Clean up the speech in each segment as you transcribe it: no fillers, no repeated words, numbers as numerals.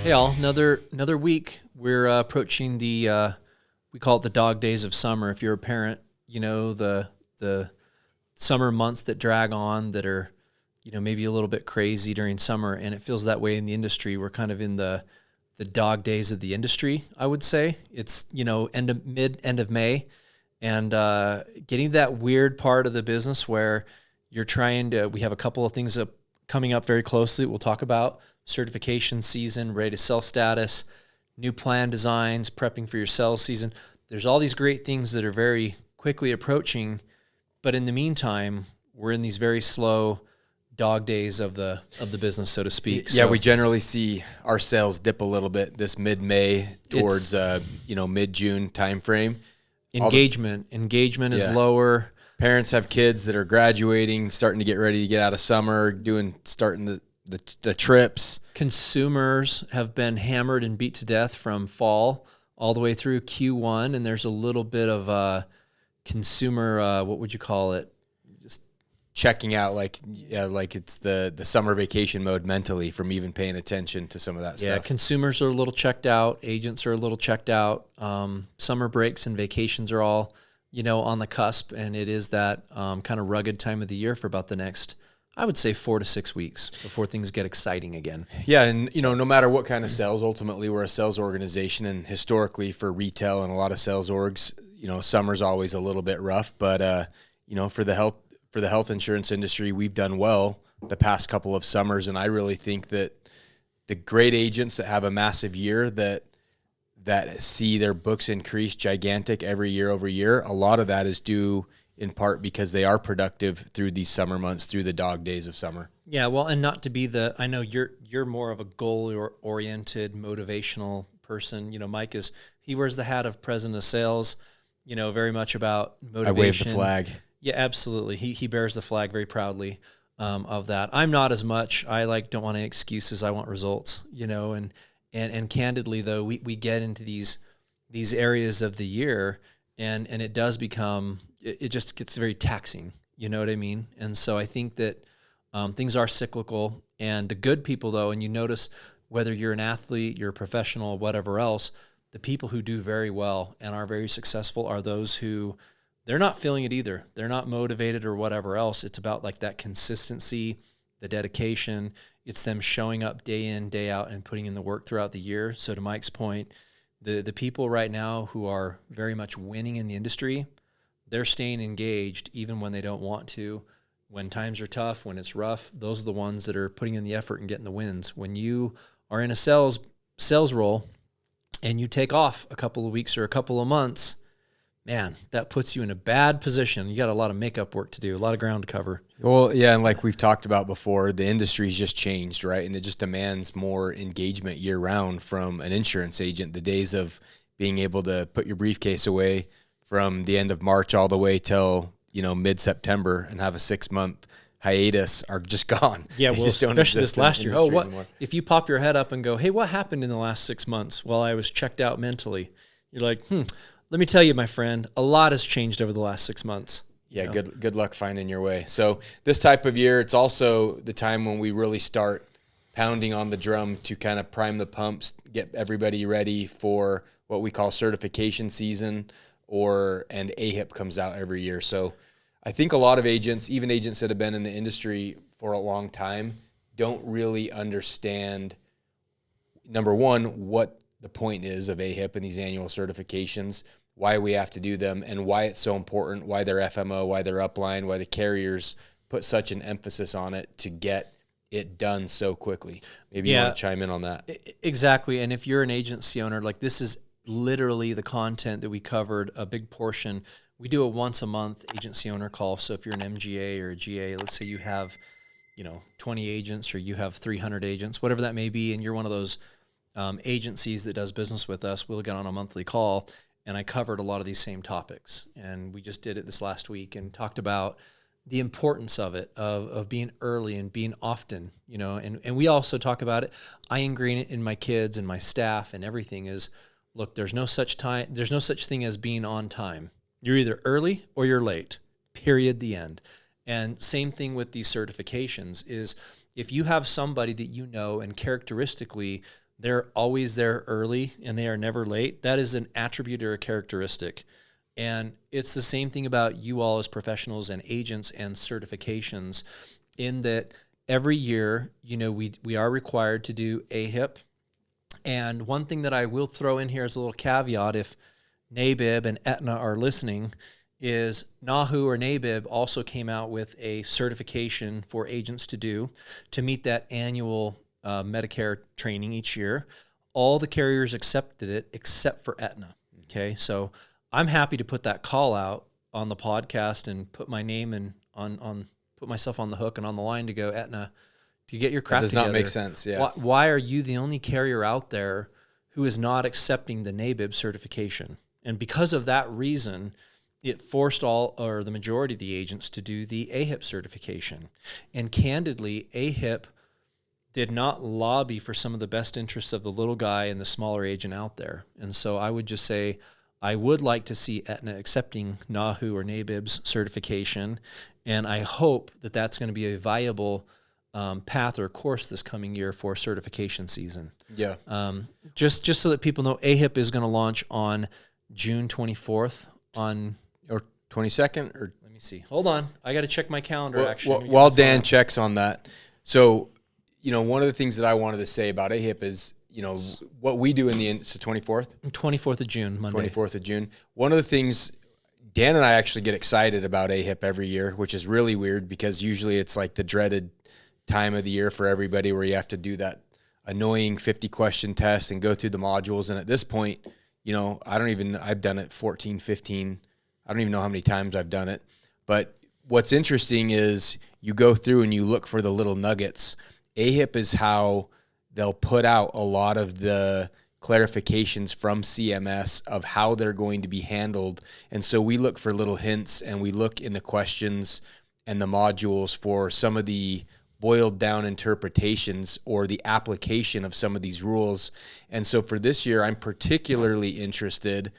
Hey all, another week. We're approaching the we call it the dog days of summer. If you're a parent, you know the summer months that drag on, that are maybe a little bit crazy during summer, and it feels that way in the industry. We're kind of in the dog days of the industry, I would say. It's end of May, and getting that weird part of the business where you're trying to. We have a couple of things coming up very closely. We'll talk about certification season, ready to sell status, new plan designs, prepping for your sales season. There's all these great things that are very quickly approaching, but in the meantime, we're in these very slow dog days of the business, so to speak. Yeah, so we generally see our sales dip a little bit this mid-May towards mid-June timeframe. Engagement is lower. Parents have kids that are graduating, starting to get ready to get out of summer, starting the trips. Consumers have been hammered and beat to death from fall all the way through Q1, and there's a little bit of consumer, what would you call it? Just checking out, like it's the summer vacation mode mentally from even paying attention to some of that stuff. Yeah, consumers are a little checked out. Agents are a little checked out. Summer breaks and vacations are all, on the cusp, and it is that kind of rugged time of the year for about the next, I would say, 4 to 6 weeks before things get exciting again. Yeah, and no matter what kind of sales, ultimately we're a sales organization, and historically for retail and a lot of sales orgs, summer's always a little bit rough. But for the health insurance industry, we've done well the past couple of summers, and I really think that the great agents that have a massive year that see their books increase gigantic every year over year, a lot of that is due in part because they are productive through these summer months, through the dog days of summer. Yeah, well, and not to be I know you're more of a goal-oriented, motivational person. Mike he wears the hat of president of sales, very much about motivation. I wave the flag. Yeah, absolutely. He bears the flag very proudly of that. I'm not as much. I don't want any excuses. I want results, and candidly, though, we get into these areas of the year, and it does become, it just gets very taxing, you know what I mean? And so I think that things are cyclical, and the good people, though, and you notice whether you're an athlete, you're a professional, whatever else, the people who do very well and are very successful are those who, they're not feeling it either. They're not motivated or whatever else. It's about that consistency, the dedication. It's them showing up day in, day out, and putting in the work throughout the year. So to Mike's point, the people right now who are very much winning in the industry, they're staying engaged even when they don't want to. When times are tough, when it's rough, those are the ones that are putting in the effort and getting the wins. When you are in a sales role and you take off a couple of weeks or a couple of months, man, that puts you in a bad position. You got a lot of makeup work to do, a lot of ground to cover. Well, yeah, and like we've talked about before, the industry's just changed, right? And it just demands more engagement year-round from an insurance agent. The days of being able to put your briefcase away from the end of March all the way till, mid-September and have a 6-month hiatus are just gone. Yeah, well, especially this last year. Oh, what anymore. If you pop your head up and go, hey, what happened in the last 6 months? Well, I was checked out mentally. You're like, let me tell you, my friend, a lot has changed over the last 6 months. Yeah, good luck finding your way. So this type of year, it's also the time when we really start pounding on the drum to kind of prime the pumps, get everybody ready for what we call certification season, and Ahip comes out every year. So I think a lot of agents, even agents that have been in the industry for a long time, don't really understand, number one, what the point is of Ahip and these annual certifications, why we have to do them, and why it's so important, why they're FMO, why they're upline, why the carriers put such an emphasis on it to get it done so quickly. Maybe you want to chime in on that. Exactly. And if you're an agency owner, this is literally the content that we covered, a big portion. We do a once a month agency owner call. So if you're an MGA or a GA, let's say you have, 20 agents or you have 300 agents, whatever that may be, and you're one of those agencies that does business with us, we'll get on a monthly call, and I covered a lot of these same topics. And we just did it this last week and talked about the importance of it, of being early and being often, and we also talk about it. I ingrain it in my kids and my staff and everything is, look, there's no such thing as being on time. You're either early or you're late, period, the end. And same thing with these certifications is if you have somebody that and characteristically they're always there early and they are never late. That is an attribute or a characteristic. And it's the same thing about you all as professionals and agents and certifications, in that every year, we are required to do Ahip. And one thing that I will throw in here as a little caveat, if NABIB and Aetna are listening, is NAHU or NABIB also came out with a certification for agents to do to meet that annual Medicare training each year. All the carriers accepted it except for Aetna. Okay, so I'm happy to put that call out on the podcast and put my name and put myself on the hook and on the line to go, Aetna, to get your crap together. Does not make sense. Yeah. Why are you the only carrier out there who is not accepting the NABIB certification? And because of that reason, it forced the majority of the agents to do the Ahip certification. And candidly, Ahip did not lobby for some of the best interests of the little guy and the smaller agent out there. And so I would just say, I would like to see Aetna accepting NAHU or NABIB's certification, and I hope that that's going to be a viable path or course this coming year for certification season. Yeah. Just so that people know, Ahip is going to launch on June 24th or 22nd, or let me see. Hold on, I got to check my calendar. Actually, while Dan checks on that, so one of the things that I wanted to say about Ahip is, what we do it's the 24th? 24th of June, Monday. 24th of June. One of the things, Dan and I actually get excited about Ahip every year, which is really weird because usually it's like the dreaded time of the year for everybody where you have to do that annoying 50-question test and go through the modules. And at this point, I've done it 14, 15. I don't even know how many times I've done it. But what's interesting is you go through and you look for the little nuggets. Ahip is how they'll put out a lot of the clarifications from CMS of how they're going to be handled. And so we look for little hints, and we look in the questions and the modules for some of the boiled down interpretations or the application of some of these rules. And so for this year, I'm particularly interested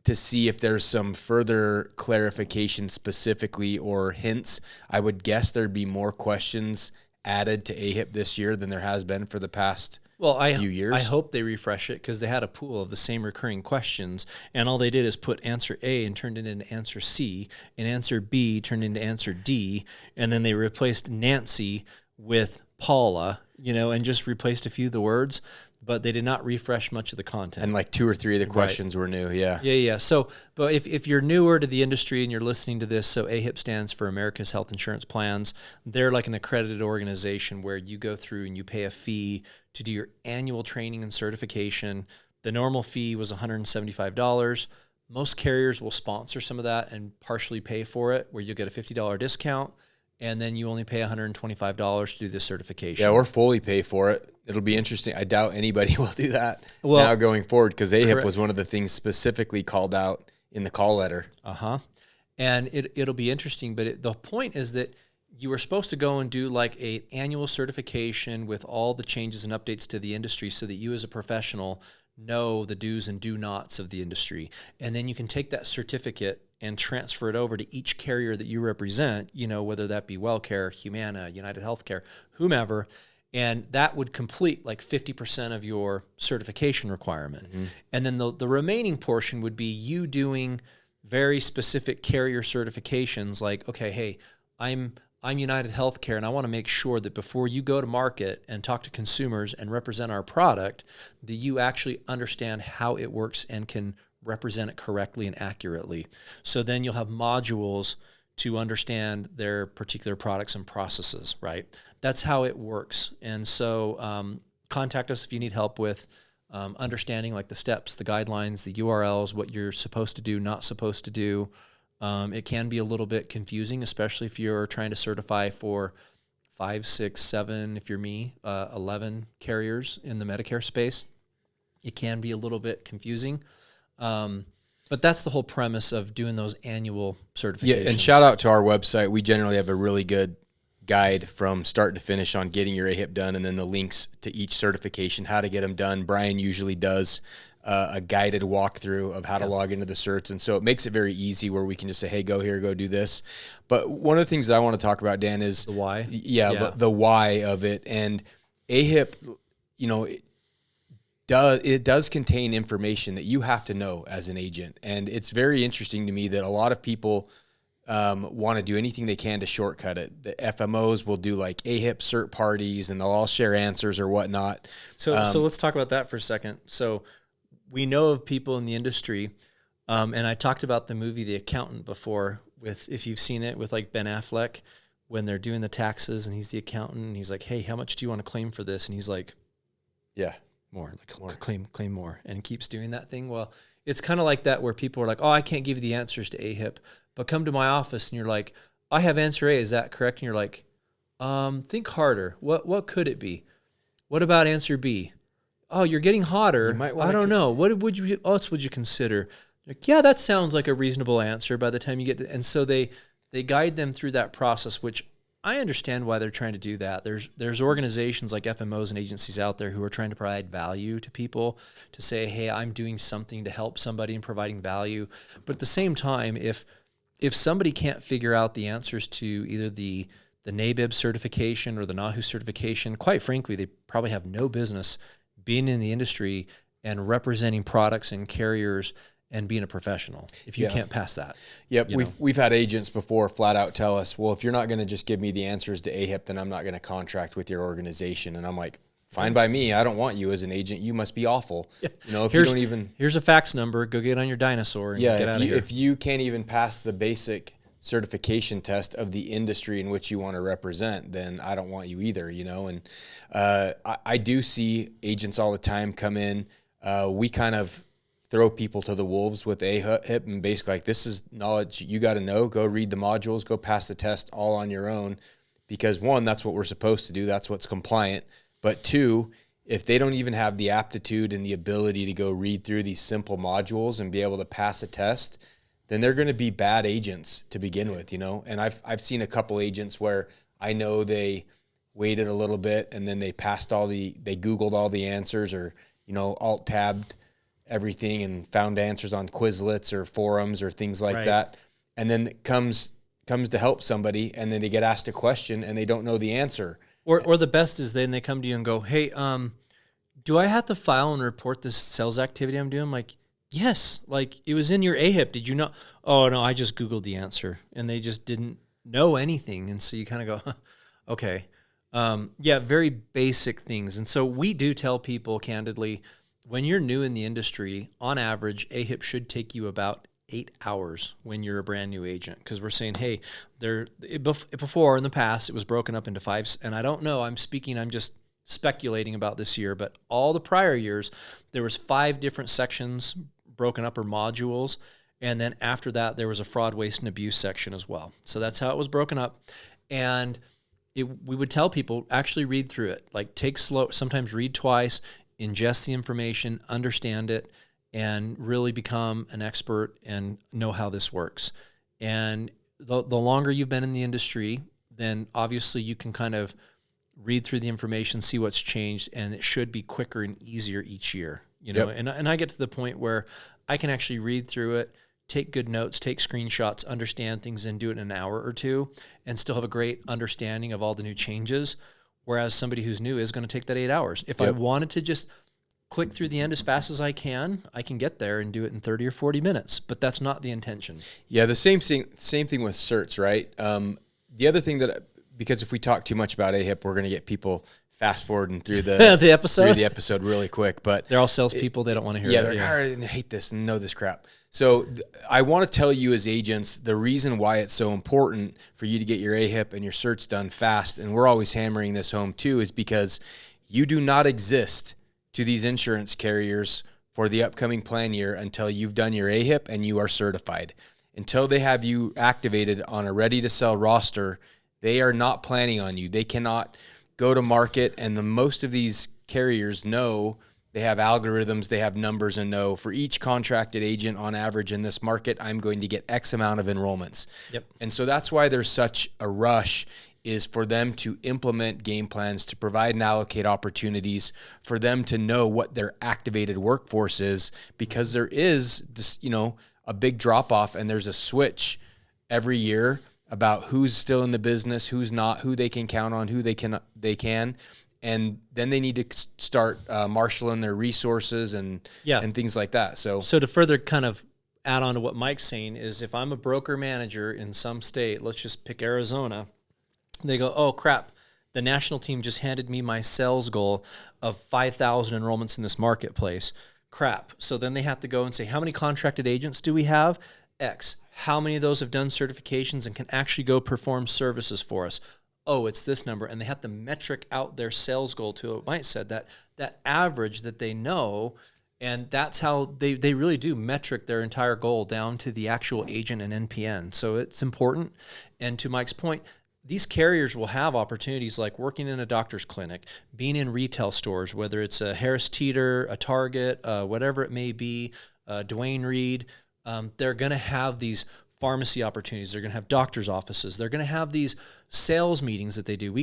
to see if there's some further clarification specifically or hints. I would guess there'd be more questions added to Ahip this year than there has been for the past few years. I hope they refresh it, because they had a pool of the same recurring questions, and all they did is put answer A and turned it into answer C, and answer B turned into answer D, and then they replaced Nancy with Paula, and just replaced a few of the words, but they did not refresh much of the content. And like 2 or 3 of the questions were new, yeah. Yeah. So, but if you're newer to the industry and you're listening to this, so Ahip stands for America's Health Insurance Plans. They're like an accredited organization where you go through and you pay a fee to do your annual training and certification. The normal fee was $175. Most carriers will sponsor some of that and partially pay for it, where you'll get a $50 discount, and then you only pay $125 to do the certification. Yeah, or fully pay for it. It'll be interesting. I doubt anybody will do that now going forward, because Ahip was one of the things specifically called out in the call letter. And it'll be interesting, but the point is that you were supposed to go and do like an annual certification with all the changes and updates to the industry, so that you as a professional know the do's and do nots of the industry. And then you can take that certificate and transfer it over to each carrier that you represent, whether that be WellCare, Humana, United Healthcare, whomever, and that would complete like 50% of your certification requirement. Mm-hmm. And then the remaining portion would be you doing very specific carrier certifications, like, okay, hey, I'm United Healthcare, and I want to make sure that before you go to market and talk to consumers and represent our product, that you actually understand how it works and can represent it correctly and accurately. So then you'll have modules to understand their particular products and processes, right? That's how it works. And so contact us if you need help with understanding like the steps, the guidelines, the URLs, what you're supposed to do, not supposed to do. It can be a little bit confusing, especially if you're trying to certify for 5, 6, 7, if you're me, 11 carriers in the Medicare space. It can be a little bit confusing. But that's the whole premise of doing those annual certifications. Yeah, and shout out to our website. We generally have a really good guide from start to finish on getting your Ahip done, and then the links to each certification, how to get them done. Brian usually does a guided walkthrough of how to log into the certs, and so it makes it very easy where we can just say, hey, go here, go do this. But one of the things that I want to talk about, Dan, is the why. The why of it. And Ahip, does contain information that you have to know as an agent. And it's very interesting to me that a lot of people want to do anything they can to shortcut it. The FMOs will do like Ahip cert parties, and they'll all share answers or whatnot. So let's talk about that for a second. So we know of people in the industry, and I talked about the movie The Accountant before, with, if you've seen it, with like Ben Affleck, when they're doing the taxes and he's the accountant and he's like, hey, how much do you want to claim for this? And he's like, yeah, more, like more. Claim more, and keeps doing that thing. Well, it's kind of like that, where people are like, oh, I can't give you the answers to Ahip, but come to my office, and you're like, I have answer A, is that correct? And you're like, think harder. What could it be? What about answer B? Oh, you're getting hotter. I don't know. What else would you consider? Like, yeah, that sounds like a reasonable answer by the time you get to, and so they guide them through that process, which I understand why they're trying to do that. There's organizations like FMOs and agencies out there who are trying to provide value to people, to say, hey, I'm doing something to help somebody and providing value. But at the same time, if somebody can't figure out the answers to either the NABIB certification or the NAHU certification, quite frankly, they probably have no business being in the industry and representing products and carriers and being a professional if you can't pass that. Yep. We've had agents before flat out tell us, well, if you're not going to just give me the answers to Ahip, then I'm not going to contract with your organization. And I'm like, fine by me. I don't want you as an agent. You must be awful. Yeah. You know, if you don't even, here's a fax number, go get on your dinosaur and get out of here. If you can't even pass the basic certification test of the industry in which you want to represent, then I don't want you either, you know? And I do see agents all the time come in. We kind of throw people to the wolves with Ahip and basically like, this is knowledge you got to know. Go read the modules, go pass the test all on your own, because one, that's what we're supposed to do. That's what's compliant. But two, if they don't even have the aptitude and the ability to go read through these simple modules and be able to pass a test, then they're going to be bad agents to begin with, you know? And I've seen a couple agents where I know they waited a little bit and then they Googled all the answers, or, you know, alt-tabbed everything and found answers on Quizlets or forums or things like that. And then it comes to help somebody, and then they get asked a question and they don't know the answer. Or the best is then they come to you and go, hey, do I have to file and report this sales activity I'm doing? I'm like, yes, like it was in your Ahip. Did you know? Oh, no, I just Googled the answer. And they just didn't know anything. And so you kind of go, huh, okay. Yeah, very basic things. And so we do tell people candidly, when you're new in the industry, on average, Ahip should take you about 8 hours when you're a brand new agent, because we're saying, hey, before in the past, it was broken up into 5, and I don't know, I'm just speculating about this year, but all the prior years, there was 5 different sections broken up, or modules, and then after that, there was a fraud, waste, and abuse section as well. So that's how it was broken up, and we would tell people, actually read through it, like take slow, sometimes read twice, ingest the information, understand it, and really become an expert and know how this works. And the longer you've been in the industry, then obviously you can kind of read through the information, see what's changed, and it should be quicker and easier each year. You know, and I get to the point where I can actually read through it, take good notes, take screenshots, understand things, and do it in an hour or two, and still have a great understanding of all the new changes. Whereas somebody who's new is going to take that 8 hours. If I wanted to just click through the end as fast as I can get there and do it in 30 or 40 minutes, but that's not the intention. Yeah, the same thing with certs, right? The other thing because if we talk too much about Ahip, we're going to get people fast forwarding through the episode really quick. But they're all salespeople; they don't want to hear. Yeah, they're like, I hate this and know this crap. So I want to tell you as agents the reason why it's so important for you to get your Ahip and your certs done fast, and we're always hammering this home too, is because you do not exist to these insurance carriers for the upcoming plan year until you've done your Ahip and you are certified. Until they have you activated on a ready-to-sell roster, they are not planning on you. They cannot go to market, and most of these carriers know they have algorithms, they have numbers, and know for each contracted agent on average in this market, I'm going to get X amount of enrollments. Yep. And so that's why there's such a rush, is for them to implement game plans, to provide and allocate opportunities, for them to know what their activated workforce is, because there is this, you know, a big drop off, and there's a switch every year about who's still in the business, who's not, who they can count on, who they can. and then they need to start marshaling their resources and things like that. So to further kind of add on to what Mike's saying is, if I'm a broker manager in some state, let's just pick Arizona, they go, oh crap, the national team just handed me my sales goal of 5,000 enrollments in this marketplace. Crap. So then they have to go and say, how many contracted agents do we have? X. How many of those have done certifications and can actually go perform services for us? Oh, it's this number. And they have to metric out their sales goal to what Mike said, that average that they know. And that's how they really do metric their entire goal down to the actual agent and NPN. So it's important. And to Mike's point, these carriers will have opportunities like working in a doctor's clinic, being in retail stores, whether it's a Harris Teeter, a Target, whatever it may be, Dwayne Reed. They're going to have these pharmacy opportunities. They're going to have doctor's offices. They're going to have these sales meetings that they do.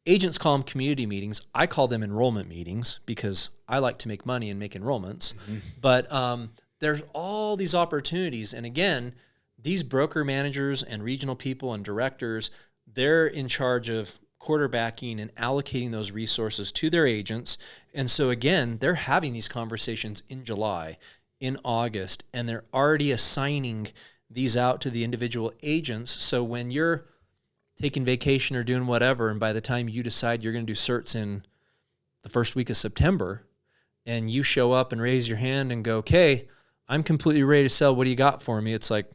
Agents call them community meetings. I call them enrollment meetings because I like to make money and make enrollments. Mm-hmm. But there's all these opportunities. And again, these broker managers and regional people and directors, they're in charge of quarterbacking and allocating those resources to their agents. And so again, they're having these conversations in July, in August, and they're already assigning these out to the individual agents. So when you're taking vacation or doing whatever, and by the time you decide you're going to do certs in the first week of September, and you show up and raise your hand and go, okay, I'm completely ready to sell. What do you got for me? It's like,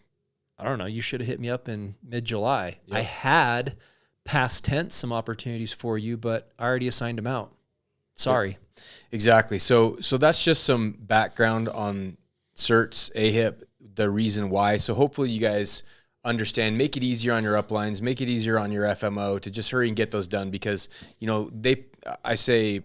I don't know. You should have hit me up in mid-July. Yep. I had past tense some opportunities for you, but I already assigned them out. Sorry. Exactly. So that's just some background on certs, Ahip, the reason why. So hopefully you guys understand, make it easier on your uplines, make it easier on your FMO to just hurry and get those done because, I say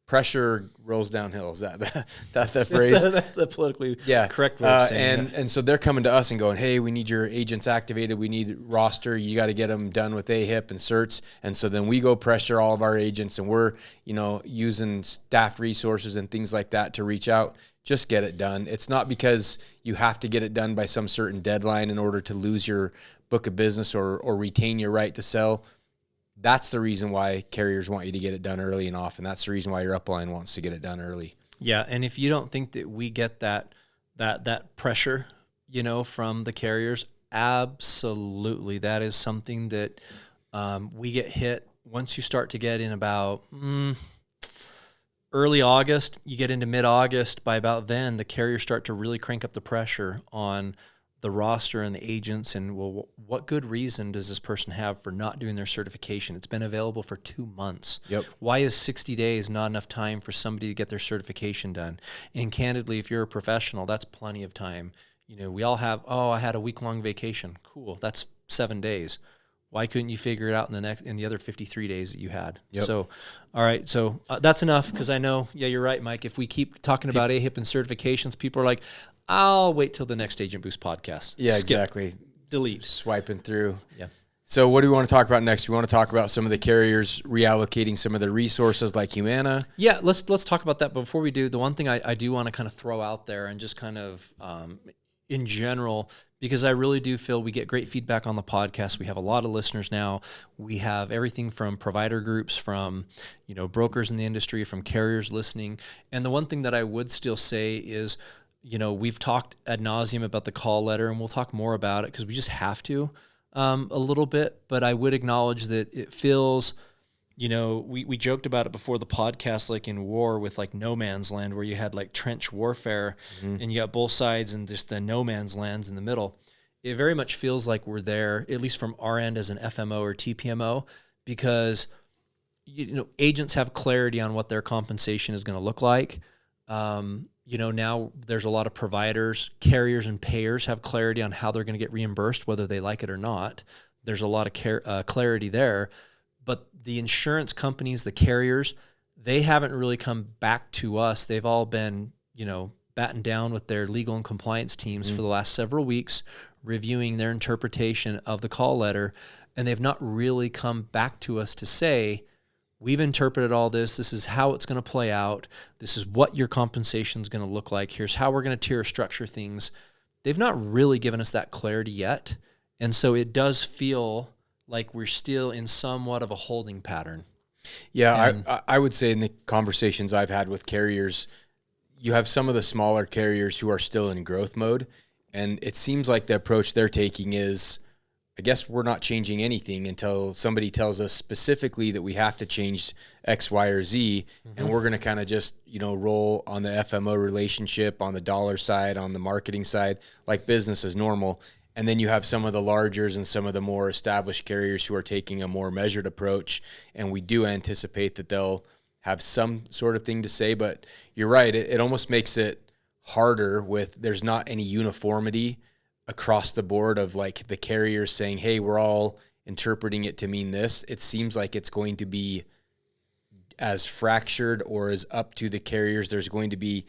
pressure rolls downhill. Is that the phrase? That's the politically correct way of saying it. And so they're coming to us and going, hey, we need your agents activated. We need roster. You got to get them done with Ahip and certs. And so then we go pressure all of our agents and we're, using staff resources and things like that to reach out. Just get it done. It's not because you have to get it done by some certain deadline in order to lose your book of business or retain your right to sell. That's the reason why carriers want you to get it done early and often. That's the reason why your upline wants to get it done early. Yeah, and if you don't think that we get that pressure, from the carriers, absolutely, that is something that we get hit once you start to get in about early August. You get into mid-August. By about then, the carriers start to really crank up the pressure on the roster and the agents, and what good reason does this person have for not doing their certification? It's been available for 2 months. Yep. Why is 60 days not enough time for somebody to get their certification done? And candidly, if you're a professional, that's plenty of time. We all have, I had a week-long vacation. Cool, that's 7 days. Why couldn't you figure it out in the other 53 days that you had? Yep. So, all right, so that's enough because I know, you're right, Mike. If we keep talking about Ahip and certifications, people are like, I'll wait till the next Agent Boost podcast. Yeah, Skip. exactly. Delete. Swiping through. Yeah. So what do we want to talk about next? We want to talk about some of the carriers reallocating some of their resources like Humana. Yeah, let's talk about that. But before we do, the one thing I do want to kind of throw out there and just kind of in general, because I really do feel we get great feedback on the podcast. We have a lot of listeners now. We have everything from provider groups, from brokers in the industry, from carriers listening. And the one thing that I would still say is, we've talked ad nauseum about the call letter, and we'll talk more about it because we just have to a little bit. But I would acknowledge that it feels, we joked about it before the podcast, like in war with like no man's land, where you had like trench warfare and you got both sides and just the no man's lands in the middle. It very much feels like we're there, at least from our end as an FMO or TPMO, because agents have clarity on what their compensation is going to look like. Now there's a lot of providers, carriers, and payers have clarity on how they're going to get reimbursed, whether they like it or not. There's a lot of clarity there. But the insurance companies, the carriers, they haven't really come back to us. They've all been, battened down with their legal and compliance teams for the last several weeks, reviewing their interpretation of the call letter. And they've not really come back to us to say, we've interpreted all this. This is how it's going to play out. This is what your compensation is going to look like. Here's how we're going to tier structure things. They've not really given us that clarity yet. And so it does feel like we're still in somewhat of a holding pattern. Yeah, And I would say in the conversations I've had with carriers, you have some of the smaller carriers who are still in growth mode, and it seems like the approach they're taking is, I guess we're not changing anything until somebody tells us specifically that we have to change X, Y, or Z, and we're going to kind of just, roll on the FMO relationship, on the dollar side, on the marketing side, like business as normal. And then you have some of the largers and some of the more established carriers who are taking a more measured approach, and we do anticipate that they'll have some sort of thing to say. But you're right, it almost makes it harder there's not any uniformity across the board of like the carriers saying, hey, we're all interpreting it to mean this. It seems like it's going to be as fractured or as up to the carriers. There's going to be,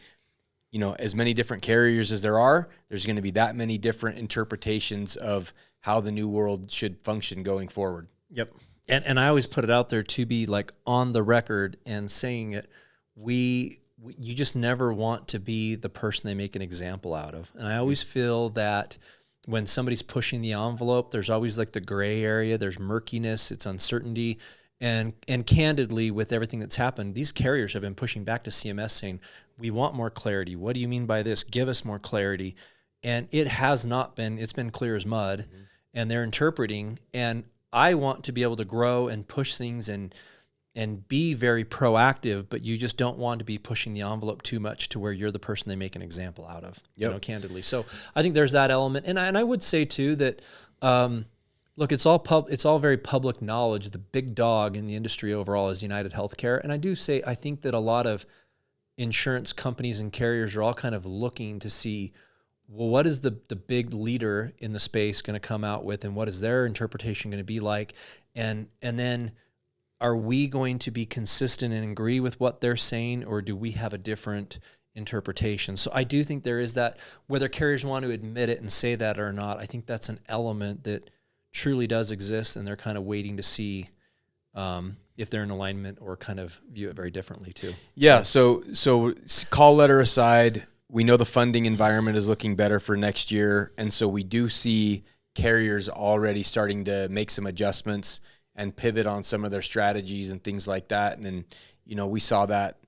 as many different carriers as there are, there's going to be that many different interpretations of how the new world should function going forward. Yep. And I always put it out there to be like on the record and saying it. You just never want to be the person they make an example out of. And I always feel that when somebody's pushing the envelope, there's always like the gray area, there's murkiness, it's uncertainty. And candidly, with everything that's happened, these carriers have been pushing back to CMS saying, we want more clarity. What do you mean by this? Give us more clarity. And it has not been, it's been clear as mud, and they're interpreting. And I want to be able to grow and push things and be very proactive, but you just don't want to be pushing the envelope too much to where you're the person they make an example out of, candidly. So I think there's that element. And I would say too that, look, it's all very public knowledge. The big dog in the industry overall is United Healthcare. And I do say, I think that a lot of insurance companies and carriers are all kind of looking to see, well, what is the big leader in the space going to come out with, and what is their interpretation going to be like? And then are we going to be consistent and agree with what they're saying, or do we have a different interpretation? So I do think there is that, whether carriers want to admit it and say that or not, I think that's an element that truly does exist, and they're kind of waiting to see if they're in alignment or kind of view it very differently too. Yeah, so call letter aside, we know the funding environment is looking better for next year, and so we do see carriers already starting to make some adjustments and pivot on some of their strategies and things like that. And then, we saw that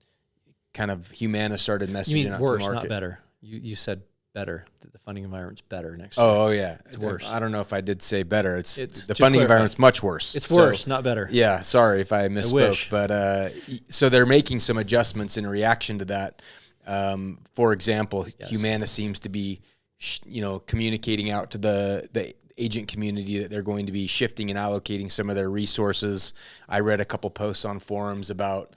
kind of Humana started messaging You mean out worse, to the market. not better. You said better. The funding environment's better next year. Oh yeah, it's worse. I don't know if I did say better. It's the funding clarify, environment's much worse. It's worse, not better. Yeah, sorry if I misspoke. But so they're making some adjustments in reaction to that. For example, yes. Humana seems to be, communicating out to the agent community that they're going to be shifting and allocating some of their resources. I read a couple posts on forums about,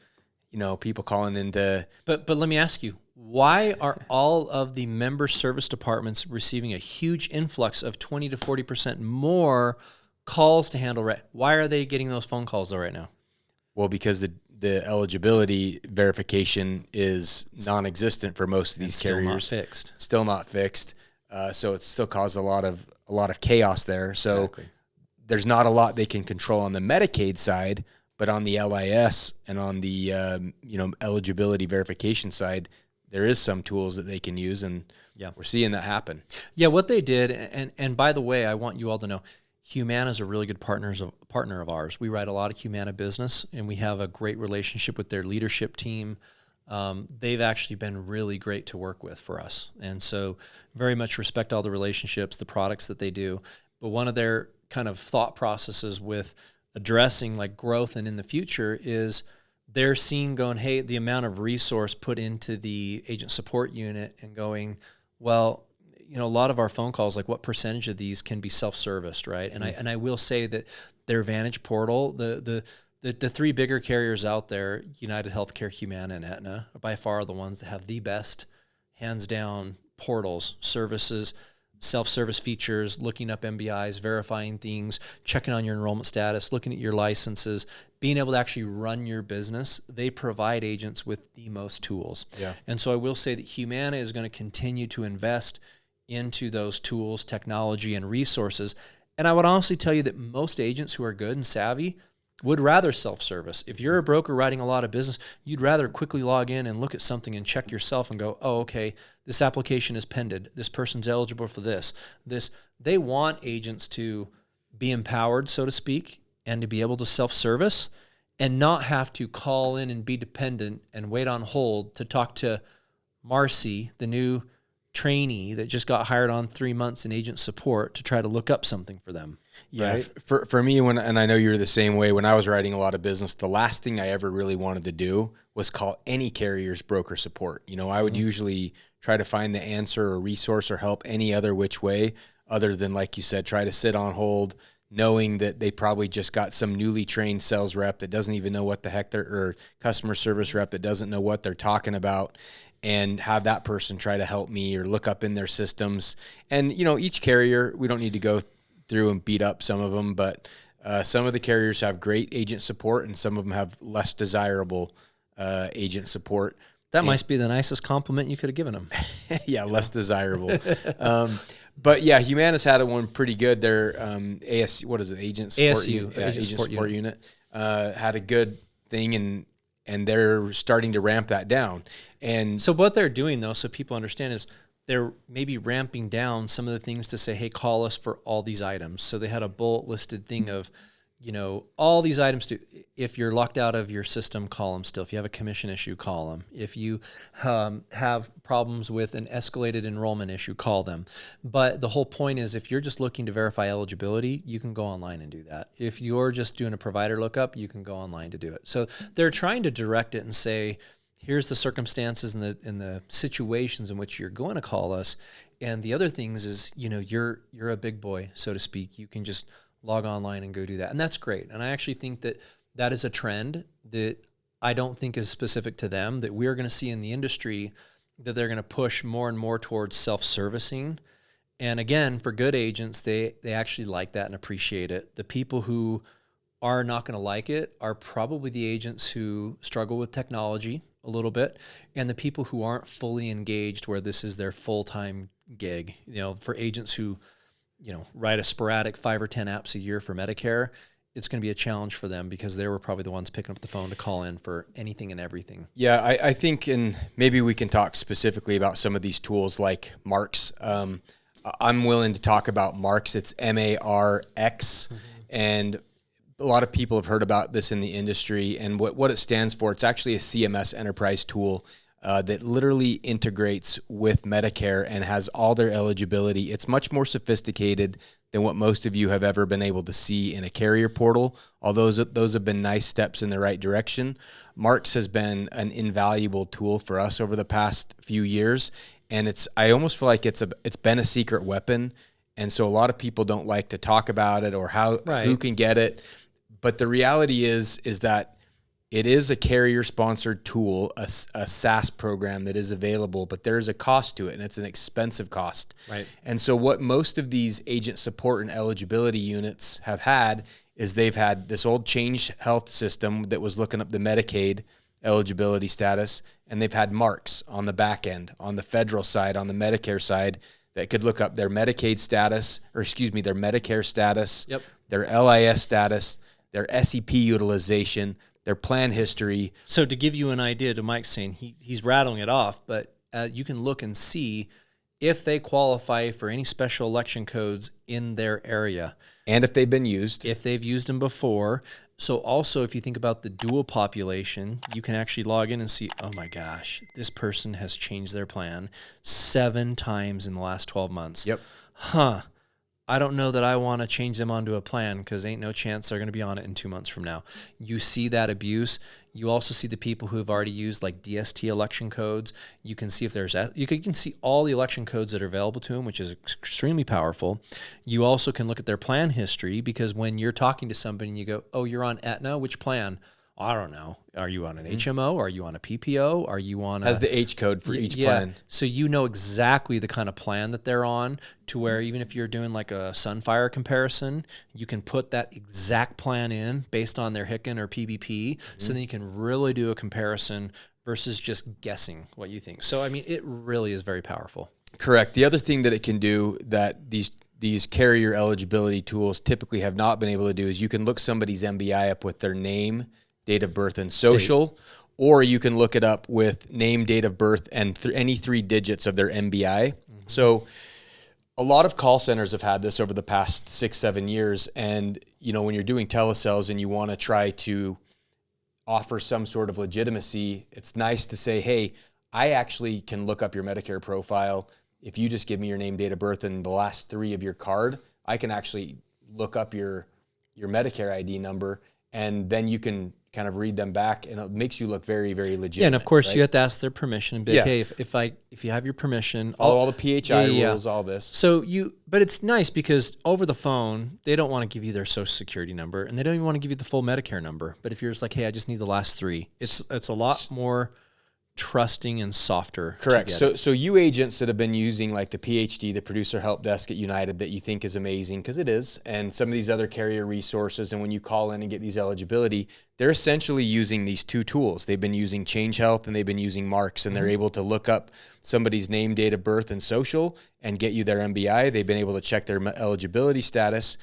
people calling into. But let me ask you, why are all of the member service departments receiving a huge influx of 20 to 40% more calls to handle? Why are they getting those phone calls though right now? Well, because the eligibility verification is non-existent for most of these carriers. Still not fixed. So it still caused a lot of chaos there. So exactly. There's not a lot they can control on the Medicaid side, but on the LIS and on the eligibility verification side, there is some tools that they can use, and we're seeing that happen. Yeah, what they did, and by the way, I want you all to know, Humana is a really good partner of ours. We write a lot of Humana business, and we have a great relationship with their leadership team. They've actually been really great to work with for us. And so very much respect all the relationships, the products that they do. But one of their kind of thought processes with addressing like growth and in the future is they're seeing going, hey, the amount of resource put into the agent support unit, and going, well, a lot of our phone calls, like what percentage of these can be self-serviced, right? And I will say that their Vantage portal, the three bigger carriers out there, United Healthcare, Humana, and Aetna, are by far the ones that have the best, hands down, portals, services, self-service features, looking up MBIs, verifying things, checking on your enrollment status, looking at your licenses, being able to actually run your business. They provide agents with the most tools. Yeah. And so I will say that Humana is going to continue to invest into those tools, technology, and resources. And I would honestly tell you that most agents who are good and savvy would rather self-service. If you're a broker writing a lot of business, you'd rather quickly log in and look at something and check yourself and go, oh, okay, this application is pended. This person's eligible for this. They want agents to be empowered, so to speak, and to be able to self-service. and not have to call in and be dependent and wait on hold to talk to Marcy, the new trainee that just got hired on 3 months in agent support to try to look up something for them. Yeah. Right? For me, and I know you're the same way, when I was writing a lot of business, the last thing I ever really wanted to do was call any carrier's broker support. I would usually try to find the answer or resource or help any other which way other than, like you said, try to sit on hold, knowing that they probably just got some newly trained sales rep that doesn't even know what the heck or customer service rep that doesn't know what they're talking about, and have that person try to help me or look up in their systems. And, each carrier, we don't need to go through and beat up some of them, but some of the carriers have great agent support and some of them have less desirable agent support. That might be the nicest compliment you could have given them. Yeah, less desirable. But yeah, Humana's had one pretty good. Their Agent Support Unit had a good thing, and they're starting to ramp that down. And so what they're doing, though, so people understand, is they're maybe ramping down some of the things to say, hey, call us for all these items. So they had a bullet listed thing of, all these items. If you're locked out of your system, call them still. If you have a commission issue, call them. If you have problems with an escalated enrollment issue, call them. But the whole point is, if you're just looking to verify eligibility, you can go online and do that. If you're just doing a provider lookup, you can go online to do it. So they're trying to direct it and say, here's the circumstances and the situations in which you're going to call us. And the other things is, you're a big boy, so to speak. You can just log online and go do that. And that's great. And I actually think that is a trend that I don't think is specific to them, that we're going to see in the industry, that they're going to push more and more towards self-servicing. And again, for good agents, they actually like that and appreciate it. The people who are not going to like it are probably the agents who struggle with technology a little bit, and the people who aren't fully engaged where this is their full-time gig. For agents who write a sporadic 5 or 10 apps a year for Medicare, it's going to be a challenge for them because they were probably the ones picking up the phone to call in for anything and everything. Yeah, I think, and maybe we can talk specifically about some of these tools like Marx. I'm willing to talk about Marx. It's MARX, and a lot of people have heard about this in the industry, and what it stands for. It's actually a CMS enterprise tool that literally integrates with Medicare and has all their eligibility. It's much more sophisticated than what most of you have ever been able to see in a carrier portal. Although those have been nice steps in the right direction, Marx has been an invaluable tool for us over the past few years, and I almost feel like it's been a secret weapon, and so a lot of people don't like to talk about it or who can get it. But the reality is that it is a carrier-sponsored tool, a SaaS program that is available, but there's a cost to it, and it's an expensive cost. Right. And so what most of these agent support and eligibility units have had is they've had this old Change Health system that was looking up the Medicaid eligibility status, and they've had Marx on the back end, on the federal side, on the Medicare side, that could look up their Medicaid status, their Medicare status, their LIS status, their SEP utilization, their plan history. So to give you an idea, to Mike's saying, he's rattling it off, but you can look and see if they qualify for any special election codes in their area. And if they've been used. If they've used them before. So also, if you think about the dual population, you can actually log in and see, oh my gosh, this person has changed their plan 7 times in the last 12 months. Yep. I don't know that I want to change them onto a plan because ain't no chance they're going to be on it in 2 months from now. You see that abuse. You also see the people who have already used like DST election codes. You can see if you can see all the election codes that are available to them, which is extremely powerful. You also can look at their plan history, because when you're talking to somebody and you go, oh, you're on Aetna, which plan? I don't know. Are you on an HMO? Are you on a PPO? Are you on has the H code for each plan? So you know exactly the kind of plan that they're on, to where even if you're doing like a Sunfire comparison, you can put that exact plan in based on their HICN or PBP. So then you can really do a comparison versus just guessing what you think. So, I mean, it really is very powerful. Correct. The other thing that it can do that these carrier eligibility tools typically have not been able to do is you can look somebody's MBI up with their name, date of birth, and social, or you can look it up with name, date of birth, and any 3 digits of their MBI. So a lot of call centers have had this over the past 6-7 years. And, when you're doing telesales and you want to try to offer some sort of legitimacy, it's nice to say, hey, I actually can look up your Medicare profile. If you just give me your name, date of birth, and the last 3 of your card, I can actually look up your Medicare ID number, and then you can kind of read them back, and it makes you look very, very legitimate. Yeah, and of course right? you have to ask their permission and be like, hey, if you have your permission, all the PHI rules, all this. So but it's nice because over the phone, they don't want to give you their social security number, and they don't even want to give you the full Medicare number. But if you're just like, hey, I just need the last 3, it's a lot more trusting and softer. Correct. So you agents that have been using like the PhD, the producer help desk at United, that you think is amazing, because it is, and some of these other carrier resources, and when you call in and get these eligibility, they're essentially using these 2 tools. They've been using Change Health and they've been using Marx, and they're able to look up somebody's name, date of birth, and social and get you their MBI. They've been able to check their eligibility status.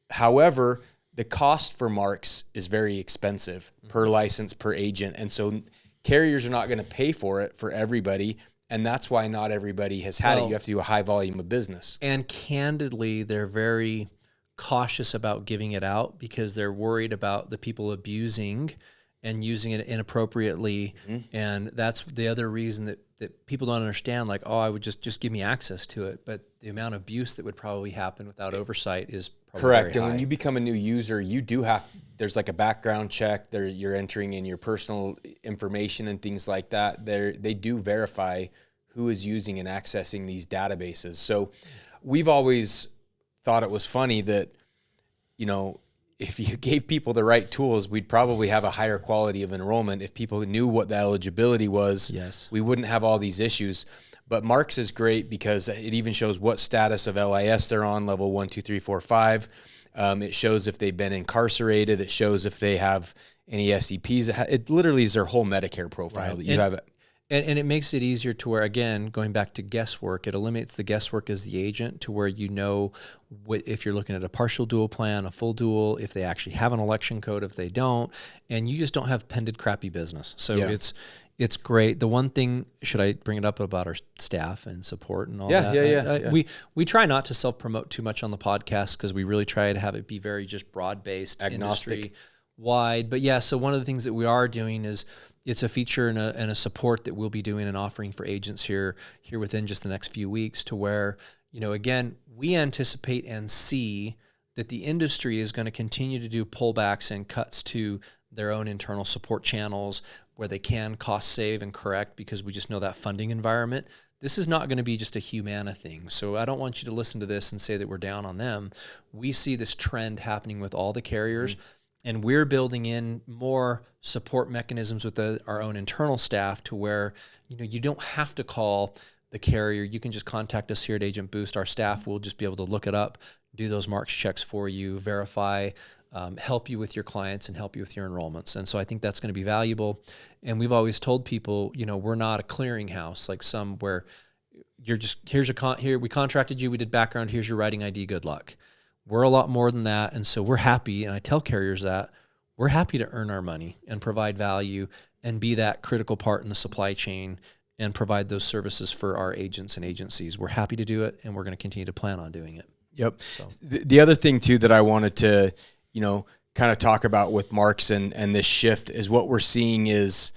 However, the cost for Marx is very expensive per license, per agent, and so carriers are not going to pay for it for everybody, and that's why not everybody has had it. You have to do a high volume of business. And candidly, they're very cautious about giving it out because they're worried about the people abusing and using it inappropriately. And that's the other reason that people don't understand, like, oh, I would just give me access to it. But the amount of abuse that would probably happen without oversight is probably correct. Very and high. When you become a new user, you do have, there's like a background check there. You're entering in your personal information and things like that. They do verify who is using and accessing these databases. So we've always thought it was funny that, if you gave people the right tools, we'd probably have a higher quality of enrollment. If people knew what the eligibility was, yes, we wouldn't have all these issues. But Marx is great because it even shows what status of LIS they're on, level 1, 2, 3, 4, 5. It shows if they've been incarcerated. It shows if they have any SEPs. It literally is their whole Medicare profile that you have it. And it makes it easier to where, again, going back to guesswork, it eliminates the guesswork as the agent to where if you're looking at a partial dual plan, a full dual, if they actually have an election code, if they don't, and you just don't have pended crappy business. So it's great. The one thing, should I bring it up about our staff and support and all that? Yeah. We try not to self-promote too much on the podcast because we really try to have it be very just broad-based, industry wide. But yeah, so one of the things that we are doing is it's a feature and a support that we'll be doing and offering for agents here within just the next few weeks, to where, again, we anticipate and see that the industry is going to continue to do pullbacks and cuts to their own internal support channels where they can cost save and correct, because we just know that funding environment. This is not going to be just a Humana thing. So I don't want you to listen to this and say that we're down on them. We see this trend happening with all the carriers. And we're building in more support mechanisms with our own internal staff to where, you don't have to call the carrier. You can just contact us here at Agent Boost. Our staff will just be able to look it up, do those Marx checks for you, verify, help you with your clients, and help you with your enrollments. And so I think that's going to be valuable. And we've always told people, we're not a clearinghouse like some where you're just, here we contracted you, we did background, here's your writing ID, good luck. We're a lot more than that, and so we're happy, and I tell carriers that we're happy to earn our money and provide value and be that critical part in the supply chain and provide those services for our agents and agencies. We're happy to do it, and we're going to continue to plan on doing it. Yep. So. The other thing, too, that I wanted to, kind of talk about with Marx and this shift is what we're seeing is,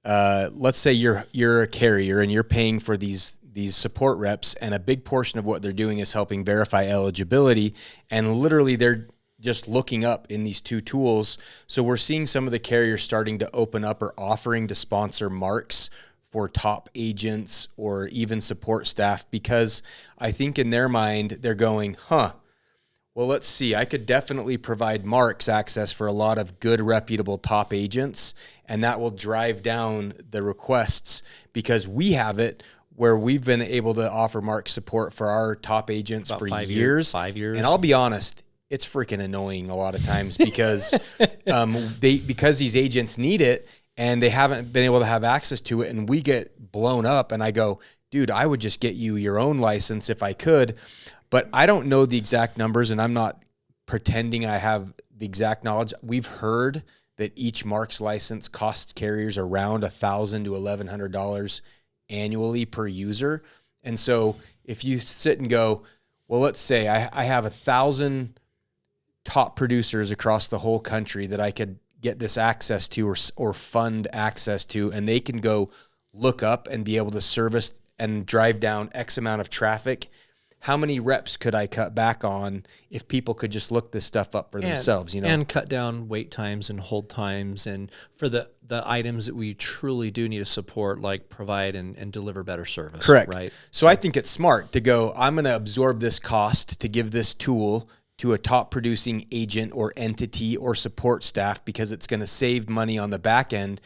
let's say you're a carrier and you're paying for these support reps, and a big portion of what they're doing is helping verify eligibility, and literally they're just looking up in these 2 tools. So we're seeing some of the carriers starting to open up or offering to sponsor Marx for top agents or even support staff, because I think in their mind they're going, well, let's see, I could definitely provide Marx access for a lot of good, reputable top agents, and that will drive down the requests because we have it where we've been able to offer Marx support for our top agents for 5 years. 5 years. And I'll be honest, it's freaking annoying a lot of times because because these agents need it and they haven't been able to have access to it, and we get blown up, and I go, dude, I would just get you your own license if I could, but I don't know the exact numbers, and I'm not pretending I have the exact knowledge. We've heard that each Marx license costs carriers around $1,000 to $1,100 annually per user. And so if you sit and go, well, let's say I have 1,000 top producers across the whole country that I could get this access to or fund access to, and they can go look up and be able to service and drive down X amount of traffic. How many reps could I cut back on if people could just look this stuff up for themselves, And cut down wait times and hold times, and for the items that we truly do need to support, like provide and deliver better service. Correct. Right. So I think it's smart to go, I'm going to absorb this cost to give this tool to a top producing agent or entity or support staff because it's going to save money on the back end.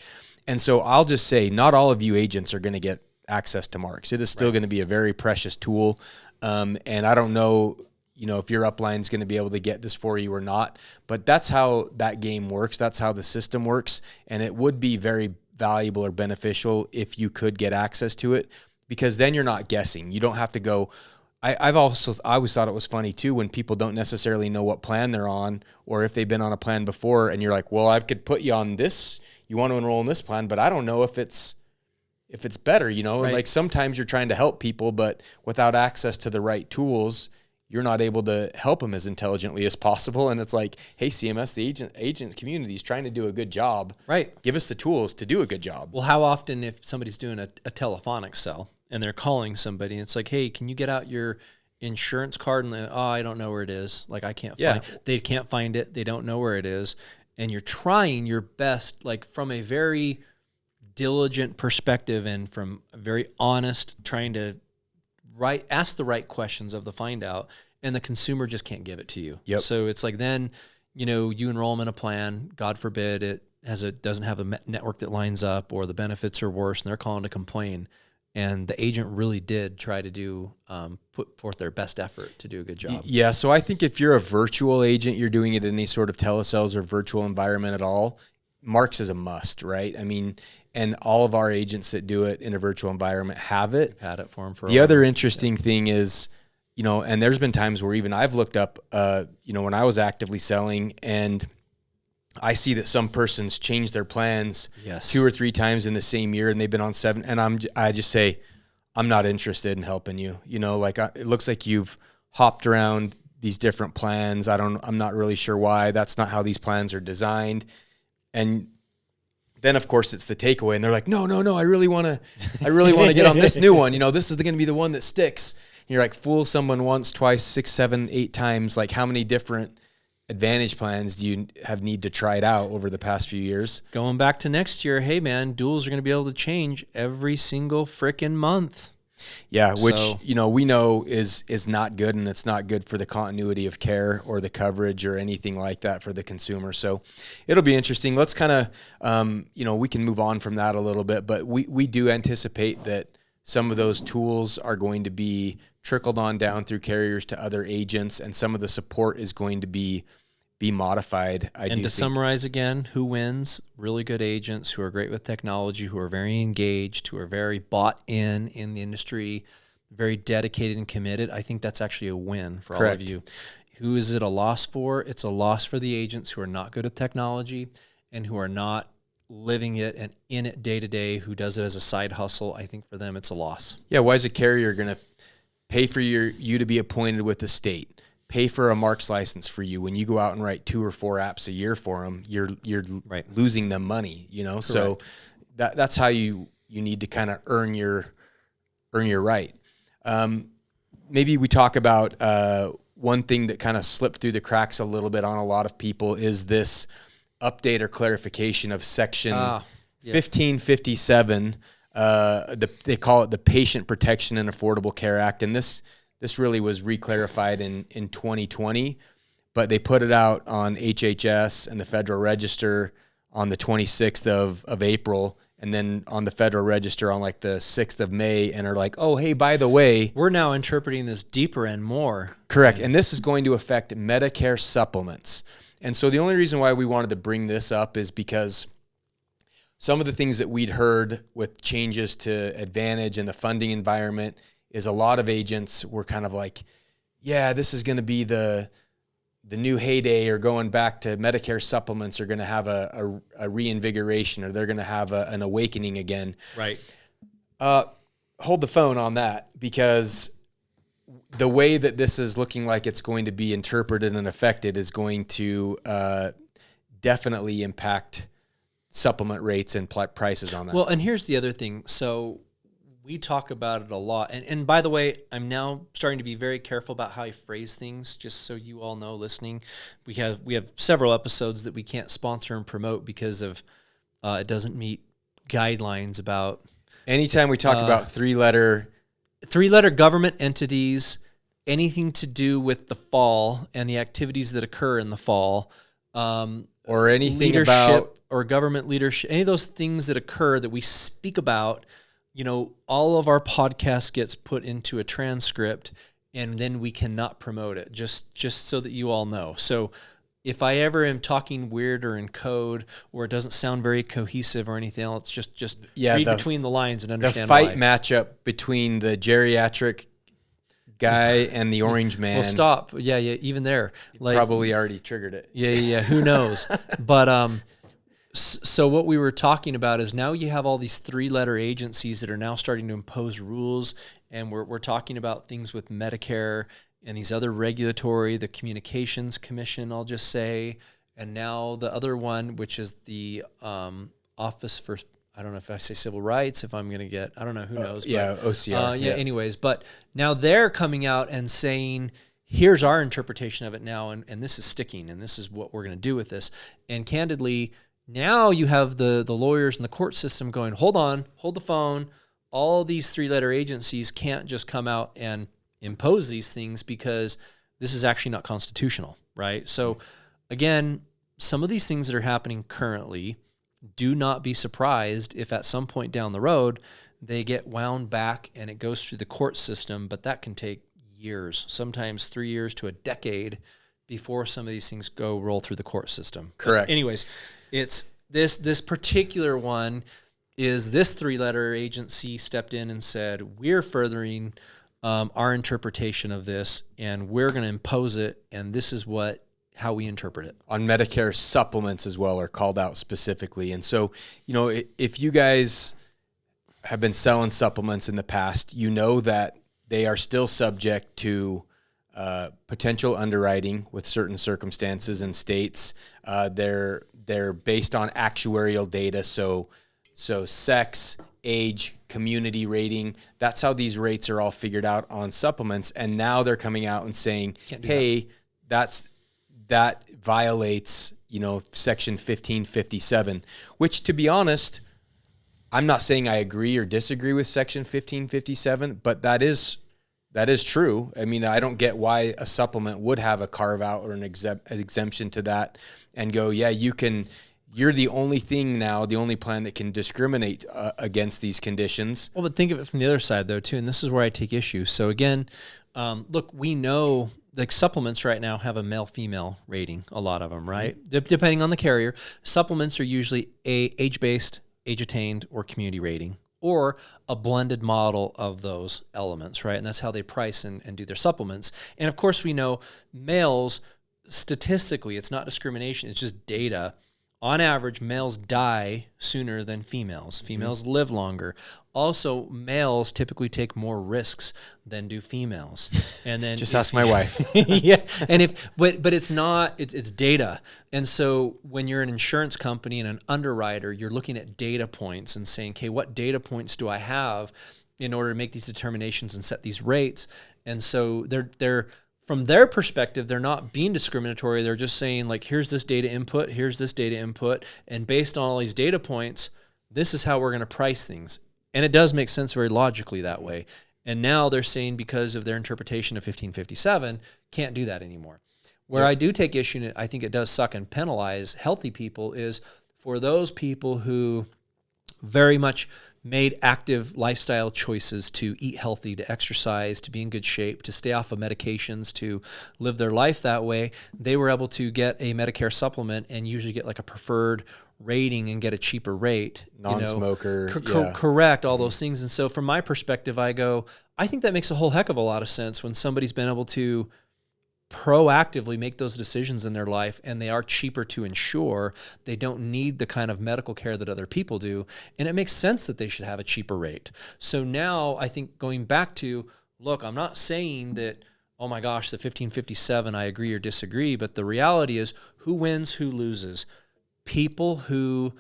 And so I'll just say, not all of you agents are going to get access to Marx. It is still going to be a very precious tool. And I don't know, if your upline is going to be able to get this for you or not, but that's how that game works. That's how the system works. And it would be very valuable or beneficial if you could get access to it, because then you're not guessing. You don't have to go. I always thought it was funny too, when people don't necessarily know what plan they're on, or if they've been on a plan before and you're like, well, I could put you on this, you want to enroll in this plan, but I don't know if it's better, Right. Like sometimes you're trying to help people, but without access to the right tools, you're not able to help them as intelligently as possible. And it's like, hey, CMS, the agent community is trying to do a good job. Right. Give us the tools to do a good job. Well, how often if somebody's doing a telephonic sell and they're calling somebody and it's like, hey, can you get out your insurance card? And I don't know where it is. Like, I can't find it. They can't find it. They don't know where it is. And you're trying your best, like from a very diligent perspective and from a very honest, trying to ask the right questions of the find out, and the consumer just can't give it to you. Yep. So it's like, then, you enroll them in a plan, God forbid it doesn't have a network that lines up, or the benefits are worse and they're calling to complain. And the agent really did try to put forth their best effort to do a good job. Yeah. So I think if you're a virtual agent, you're doing it in any sort of telesales or virtual environment at all, Marx is a must, right? I mean, and all of our agents that do it in a virtual environment have it. We've had it for them for a The while. other interesting thing is, and there's been times where even I've looked up, when I was actively selling, and I see that some person's changed their plans 2 or 3 times in the same year, and they've been on 7. And I just say, I'm not interested in helping you. It looks like you've hopped around these different plans. I'm not really sure why. That's not how these plans are designed. And then of course it's the takeaway, and they're like, no, I really want to get on this new one. This is going to be the one that sticks. And you're like, fool someone once, twice, 6, 7, 8 times. Like, how many different Advantage plans do you need to try it out over the past few years? Going back to next year, hey man, duals are going to be able to change every single frickin' month. Yeah, which we know is not good, and it's not good for the continuity of care or the coverage or anything like that for the consumer. So it'll be interesting. Let's kind of we can move on from that a little bit, but we do anticipate that some of those tools are going to be trickled on down through carriers to other agents, and some of the support is going to be modified. Summarize again, who wins? Really good agents who are great with technology, who are very engaged, who are very bought in the industry, very dedicated and committed. I think that's actually a win for Correct. all of you. Who is it a loss for? It's a loss for the agents who are not good at technology and who are not living it and in it day to day, who does it as a side hustle. I think for them it's a loss. Yeah, why is a carrier going to pay for you to be appointed with the state? Pay for a Marx license for you when you go out and write 2 or 4 apps a year for them. You're right. losing them money, Correct. So that's how you need to kind of earn your right. Maybe we talk about one thing that kind of slipped through the cracks a little bit on a lot of people is this update or clarification of section 1557. They call it the Patient Protection and Affordable Care Act, and this really was reclarified in 2020, but they put it out on HHS and the Federal Register on the 26th of April, and then on the Federal Register on like the 6th of May, and are like, oh, hey, by the way, we're now interpreting this deeper and more. Correct, and this is going to affect Medicare supplements. And so the only reason why we wanted to bring this up is because some of the things that we'd heard with changes to Advantage and the funding environment is a lot of agents were kind of like, yeah, this is going to be the new heyday, or going back to Medicare supplements are going to have a reinvigoration, or they're going to have an awakening again. Right. Hold the phone on that, because the way that this is looking like it's going to be interpreted and affected is going to definitely impact supplement rates and prices on that. Well, and here's the other thing. So we talk about it a lot. And by the way, I'm now starting to be very careful about how I phrase things, just so you all know listening. We have several episodes that we can't sponsor and promote because of it doesn't meet guidelines about. Anytime we talk about three-letter government entities, anything to do with the fall and the activities that occur in the fall, or anything leadership about or government leadership, any of those things that occur that we speak about, all of our podcast gets put into a transcript, and then we cannot promote it, just so that you all know. So if I ever am talking weird or in code, or it doesn't sound very cohesive or anything else, just read between the lines and understand the fight why. matchup between the geriatric guy and the orange man. Well, stop. Yeah, even there. Probably already triggered it. Yeah. Who knows? But so what we were talking about is now you have all these three-letter agencies that are now starting to impose rules, and we're talking about things with Medicare and these other regulatory, the Communications Commission, I'll just say, and now the other one, which is the Office for, I don't know if I say civil rights, if I'm going to get, I don't know, who knows. OCR. Anyways, but now they're coming out and saying, here's our interpretation of it now, and this is sticking, and this is what we're going to do with this. And candidly, now you have the lawyers and the court system going, hold on, hold the phone. All these three-letter agencies can't just come out and impose these things because this is actually not constitutional, right? So again, some of these things that are happening currently, do not be surprised if at some point down the road they get wound back and it goes through the court system, but that can take years, sometimes 3 years to a decade before some of these things roll through the court system. Correct. But anyways, it's this particular one is this three-letter agency stepped in and said, we're furthering our interpretation of this, and we're going to impose it, and this is how we interpret it. On Medicare supplements as well are called out specifically. And so, if you guys have been selling supplements in the past, you know that they are still subject to potential underwriting with certain circumstances and states. They're based on actuarial data, so sex, age, community rating. That's how these rates are all figured out on supplements. And now they're coming out and saying, hey, that violates, Section 1557, which, to be honest, I'm not saying I agree or disagree with Section 1557, but that is true. I mean, I don't get why a supplement would have a carve out or an exemption to that and go, yeah, you're the only thing now, the only plan that can discriminate against these conditions. Well, but think of it from the other side, though, too, and this is where I take issue. So, again, look, we know like supplements right now have a male-female rating, a lot of them, right? Mm-hmm. Depending on the carrier. Supplements are usually age-based, age-attained, or community rating, or a blended model of those elements, right? And that's how they price and do their supplements. And, of course, we know males, statistically, it's not discrimination, it's just data. On average, males die sooner than females. Females live longer. Also, males typically take more risks than do females. And then just ask my wife. Yeah, and but it's not. It's data. And so when you're an insurance company and an underwriter, you're looking at data points and saying, okay, what data points do I have in order to make these determinations and set these rates? And so they're from their perspective, they're not being discriminatory. They're just saying, like, here's this data input, here's this data input, and based on all these data points, this is how we're going to price things. And it does make sense very logically that way. And now they're saying because of their interpretation of 1557, can't do that anymore. Where I do take issue, and I think it does suck and penalize healthy people, is for those people who very much made active lifestyle choices to eat healthy, to exercise, to be in good shape, to stay off of medications, to live their life that way, they were able to get a Medicare supplement and usually get like a preferred rating and get a cheaper rate. Non-smoker. Correct, all those things. And so from my perspective, I think that makes a whole heck of a lot of sense when somebody's been able to proactively make those decisions in their life, and they are cheaper to insure. They don't need the kind of medical care that other people do, and it makes sense that they should have a cheaper rate. So now I think going back to, look, I'm not saying that, oh my gosh, the 1557, I agree or disagree, but the reality is who wins, who loses. people who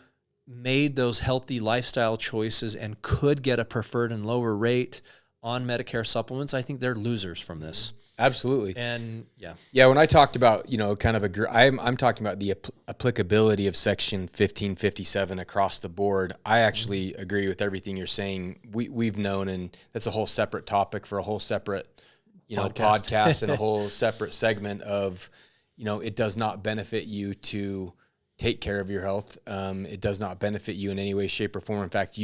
made those healthy lifestyle choices and could get a preferred and lower rate on Medicare supplements, I think they're losers from this. Absolutely. And when I talked about, kind of I'm talking about the applicability of Section 1557 across the board. I actually agree with everything you're saying. We've known, and that's a whole separate topic for a whole separate, podcast and a whole separate segment of, it does not benefit you to take care of your health. It does not benefit you in any way, shape, or form. In fact,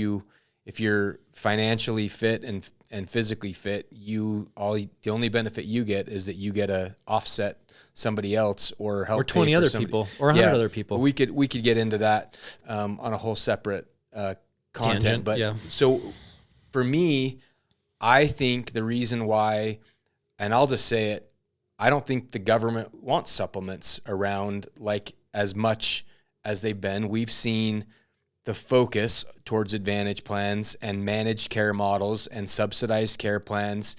if you're financially fit and physically fit, the only benefit you get is that you get to offset somebody else or help, or 20 other people or 100 other people. We could get into that on a whole separate content. Tangent, So for me, I think the reason why, and I'll just say it, I don't think the government wants supplements around like as much as they've been. We've seen the focus towards advantage plans and managed care models and subsidized care plans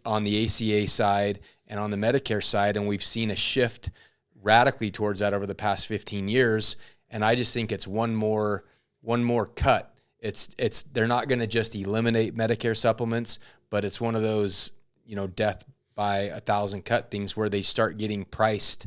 on the ACA side and on the Medicare side. And we've seen a shift radically towards that over the past 15 years. And I just think it's one more cut. They're not going to just eliminate Medicare supplements, but it's one of those, death by 1,000 cut things where they start getting priced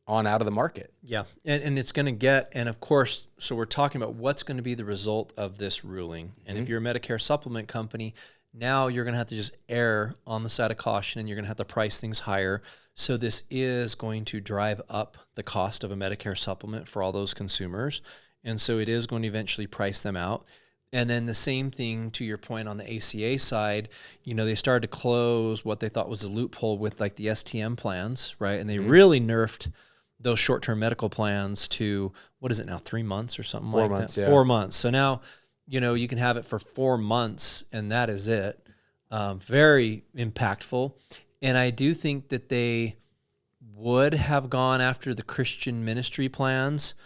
on out of the market. Yeah. And it's going to get, and of course, so we're talking about what's going to be the result of this ruling. And if you're a Medicare supplement company, now you're going to have to just err on the side of caution and you're going to have to price things higher. So this is going to drive up the cost of a Medicare supplement for all those consumers. And so it is going to eventually price them out. And then the same thing to your point on the ACA side, they started to close what they thought was a loophole with like the STM plans, right? And they really nerfed those short-term medical plans to, what is it now, 3 months or something 4 like months, that? Yeah. 4 months. So now, you can have it for 4 months and that is it. Very impactful. And I do think that they would have gone after the Christian ministry plans.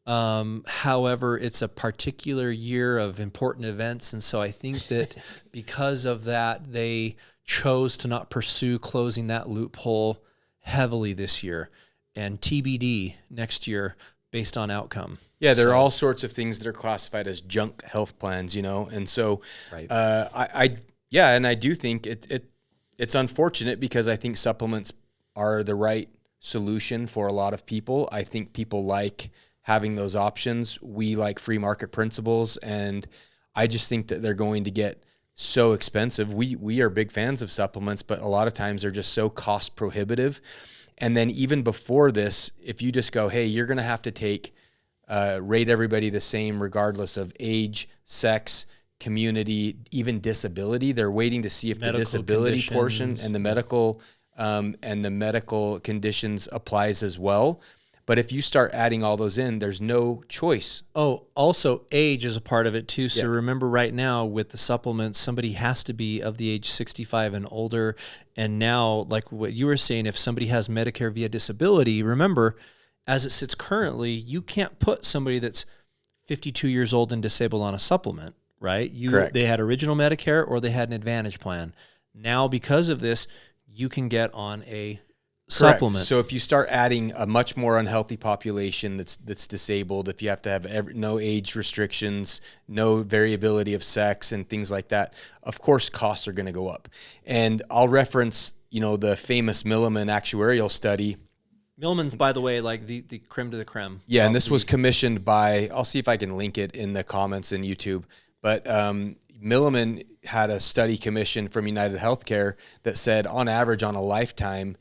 However, it's a particular year of important events. And so I think that because of that, they chose to not pursue closing that loophole heavily this year. And TBD next year based on outcome. Yeah, there are all sorts of things that are classified as junk health plans, and so right. I do think it's unfortunate because I think supplements are the right solution for a lot of people. I think people like having those options. We like free market principles, and I just think that they're going to get so expensive. We are big fans of supplements, but a lot of times they're just so cost prohibitive. And then even before this, if you just go, hey, you're going to have to rate everybody the same regardless of age, sex, community, even disability. They're waiting to see if the disability portion and the medical conditions applies as well. But if you start adding all those in, there's no choice. Oh, also age is a part of it too. So remember right now with the supplements, somebody has to be of the age 65 and older. And now, like what you were saying, if somebody has Medicare via disability, remember, as it sits currently, you can't put somebody that's 52 years old and disabled on a supplement, right? Correct. They had original Medicare or they had an Advantage plan. Now, because of this, you can get on a supplement. So if you start adding a much more unhealthy population that's disabled, if you have to have no age restrictions, no variability of sex and things like that, of course costs are going to go up. And I'll reference, the famous Milliman actuarial study. Milliman's, by the way, like the creme de la creme. Yeah, and this was commissioned by, I'll see if I can link it in the comments in YouTube, but Milliman had a study commissioned from United Healthcare that said on average on a lifetime,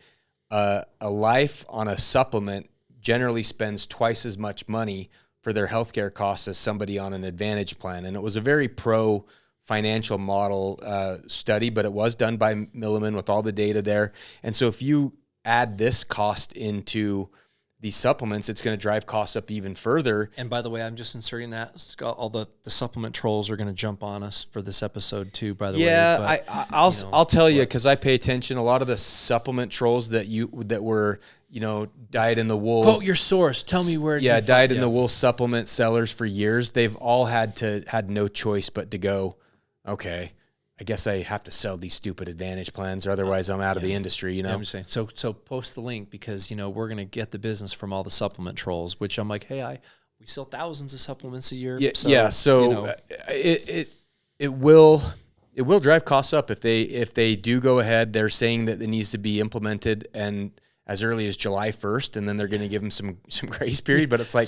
a life on a supplement generally spends twice as much money for their healthcare costs as somebody on an Advantage plan. And it was a very pro financial model study, but it was done by Milliman with all the data there. And so if you add this cost into these supplements, it's going to drive costs up even further. And by the way, I'm just inserting that. All the supplement trolls are going to jump on us for this episode too, by the way. Yeah, I'll tell you, because I pay attention. A lot of the supplement trolls that were, dyed in the wool. Quote your source. Tell me where. Yeah, dyed in the wool supplement sellers for years. They've all had no choice but to go, okay, I guess I have to sell these stupid Advantage plans, or otherwise I'm out of the industry, Yeah, I'm just saying. So post the link because, we're going to get the business from all the supplement trolls, which I'm like, hey, I we sell thousands of supplements a year. Yeah. So, So it will drive costs up if they do go ahead. They're saying that it needs to be implemented and as early as July 1st, and then they're going to give them some grace period. But it's like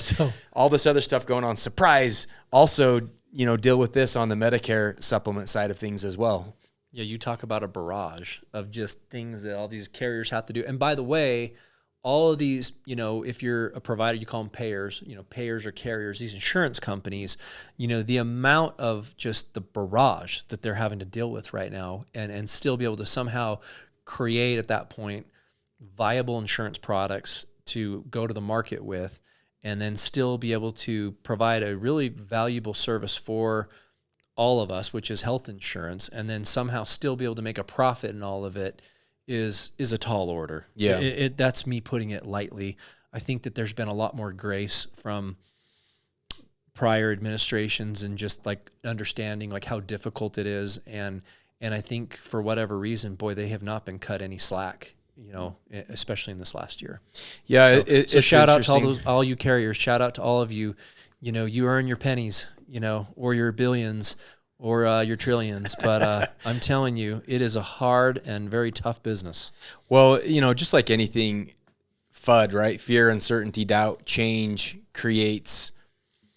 all this other stuff going on. Surprise! Also, deal with this on the Medicare supplement side of things as well. Yeah, you talk about a barrage of just things that all these carriers have to do. And by the way, all of these, if you're a provider, you call them payers, payers or carriers, these insurance companies, the amount of just the barrage that they're having to deal with right now and still be able to somehow create at that point viable insurance products to go to the market with, and then still be able to provide a really valuable service for all of us, which is health insurance, and then somehow still be able to make a profit in all of it is a tall order. Yeah. That's me putting it lightly. I think that there's been a lot more grace from prior administrations and just like understanding like how difficult it is. And I think for whatever reason, boy, they have not been cut any slack, especially in this last year. Yeah. So shout out to all you carriers. Shout out to all of you. You earn your pennies, or your billions or your trillions. But I'm telling you, it is a hard and very tough business. Well, just like anything, FUD, right? Fear, uncertainty, doubt, change creates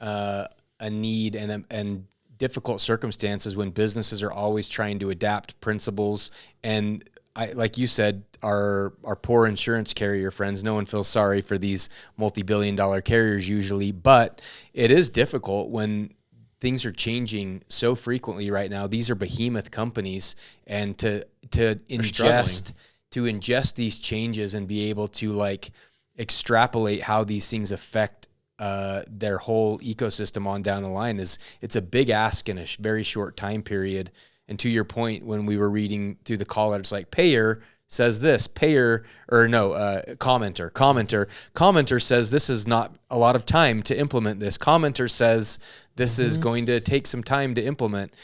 a need and difficult circumstances when businesses are always trying to adapt principles. And like you said, our poor insurance carrier friends, no one feels sorry for these multi-billion-dollar carriers usually, but it is difficult when things are changing so frequently right now. These are behemoth companies, and to ingest these changes and be able to like extrapolate how these things affect their whole ecosystem on down the line it's a big ask in a very short time period. And to your point, when we were reading through the call letters, like payer says this, commenter says this is not a lot of time to implement this. Commenter says this is going to take some time to implement.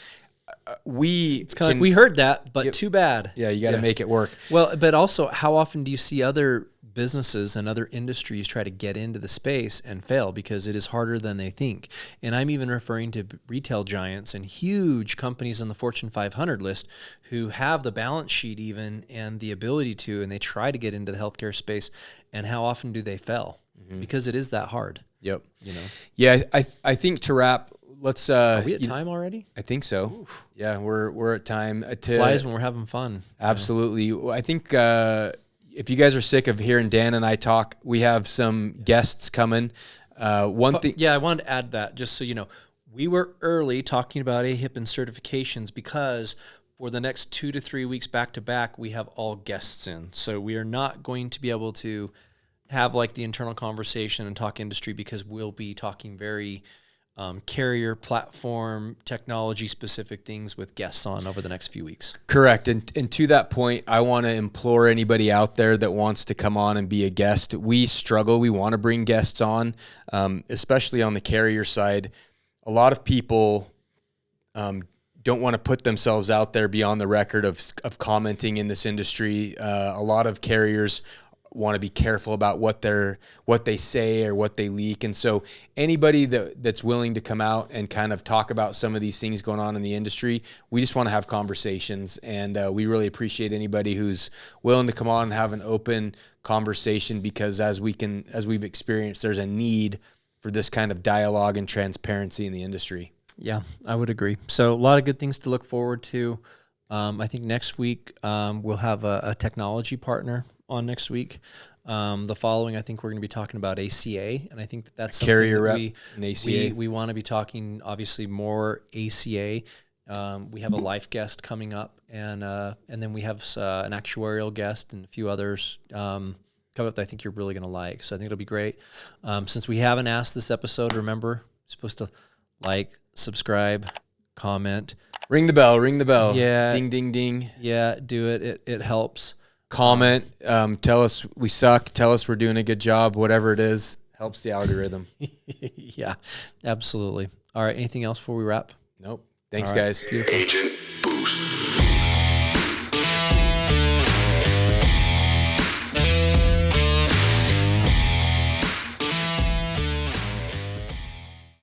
It's kind of like we heard that, but too bad. Yeah, you got to make it work. Well, but also, how often do you see other businesses and other industries try to get into the space and fail because it is harder than they think? And I'm even referring to retail giants and huge companies on the Fortune 500 list who have the balance sheet even and the ability to, and they try to get into the healthcare space. And how often do they fail? Because it is that hard. Yep. Yeah, I think to wrap, let's are we at time already? I think so. Oof. Yeah, we're at time. Flies when we're having fun. Absolutely. I think if you guys are sick of hearing Dan and I talk, we have some guests coming. One thing. Yeah, I wanted to add that just so you know. We were early talking about Ahip and certifications because for the next 2 to 3 weeks back to back, we have all guests in. So we are not going to be able to have like the internal conversation and talk industry because we'll be talking very carrier, platform, technology-specific things with guests on over the next few weeks. Correct. And to that point, I want to implore anybody out there that wants to come on and be a guest. We struggle. We want to bring guests on, especially on the carrier side. A lot of people don't want to put themselves out there beyond the record of commenting in this industry. A lot of carriers want to be careful about what they say or what they leak. And so anybody that's willing to come out and kind of talk about some of these things going on in the industry, we just want to have conversations. And we really appreciate anybody who's willing to come on and have an open conversation, because as we've experienced, there's a need for this kind of dialogue and transparency in the industry. Yeah, I would agree. So a lot of good things to look forward to. I think next week we'll have a technology partner on next week. The following, I think we're going to be talking about ACA, and I think that's something carrier that rep and ACA. We want to be talking obviously more ACA. We have a life guest coming up, and then we have an actuarial guest and a few others coming up that I think you're really going to like. So I think it'll be great. Since we haven't asked this episode, remember, you're supposed to like, subscribe, comment. Ring the bell. Yeah. Ding, ding, ding. Yeah, do it. It helps. Comment. Tell us we suck. Tell us we're doing a good job. Whatever it is, helps the algorithm. Yeah, absolutely. All right. Anything else before we wrap? Nope. Thanks, All right. guys. Beautiful.